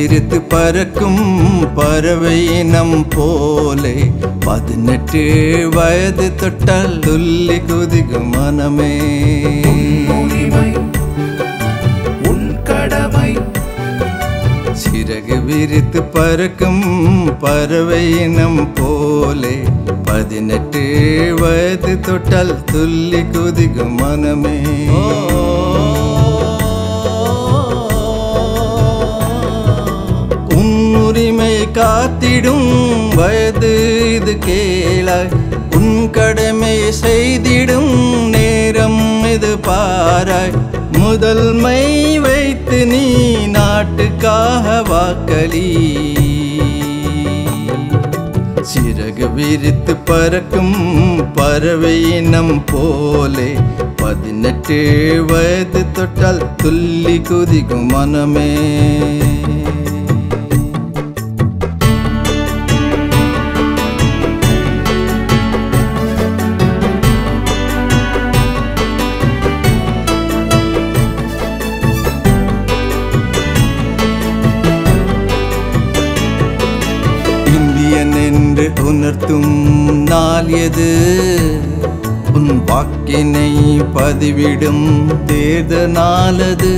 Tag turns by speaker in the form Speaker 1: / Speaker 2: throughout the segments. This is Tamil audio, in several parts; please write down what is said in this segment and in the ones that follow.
Speaker 1: விரித்து பறக்கும் பறவை இனம் போலே 18 வயது தொட்டால் துள்ளி குதிக்கும் மனமே.
Speaker 2: உரிமை உன் கடமை.
Speaker 1: சிறகு விரித்து பறக்கும் பறவை இனம் போலே 18 வயது தொட்டால் துள்ளி குதிக்கும் மனமே. உரிமை காத்திடும் வயது இது கேளாய். உன் கடமை செய்திடும் நேரம் இது பாராய். முதல்மை வைத்து நீ நாட்டுக்காக வாக்களி. சிறகு விரித்து பறக்கும் பறவை இனம் போலே 18 வயது தொட்டால் துள்ளி குதிக்கும் மனமே. இந்தியன் என்று உணர்த்தும் நாள் எது? உன் வாக்கினை பதிவிடும் தேர்தல் நாளது.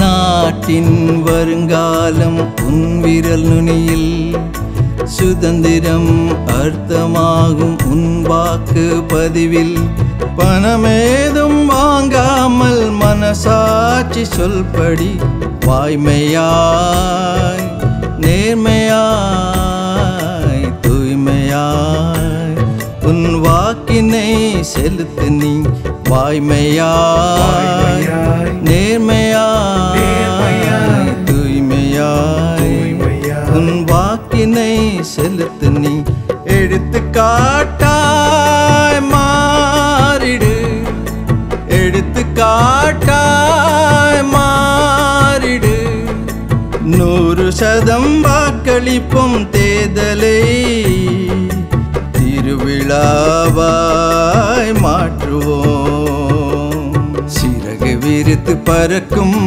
Speaker 1: நாட்டின் வருங்காலம் உன் விரல் நுனியில். சுதந்திரம் அர்த்தமாகும் உன் வாக்கு பதிவில். பணமேதும் வாங்காமல் மனசாட்சி சொல்படி வாய்மையாய் நேர்மையாய் தூய்மையாய் உன் வாக்கினை செலுத்து நீ. வாய்மையாய் நேர்மையாய் தூய்மையாய் உன் வாக்கினை செலுத்து நீ. எடுத்துக்காட்டாய் மாறிடு. எடுத்துக்காட்டாய் மாறிடு. 100% வாக்களிப்போம் தேர்தலை திருவிழாவாய் மாற்றுவோம். சிறகு விரித்து பறக்கும்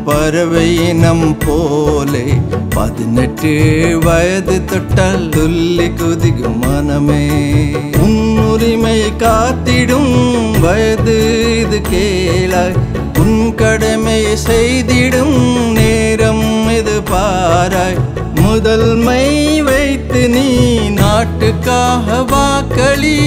Speaker 1: பறவை இனம் போலே 18 வயது தொட்டால் துள்ளி குதிக்கும் மனமே. உன் உரிமை காத்திடும் வயது இது கேளாய். உன் கடமை செய்திடும் நேரம் இது பாராய். முதல்மை வைத்து நீ நாட்டுக்காக வாக்களி.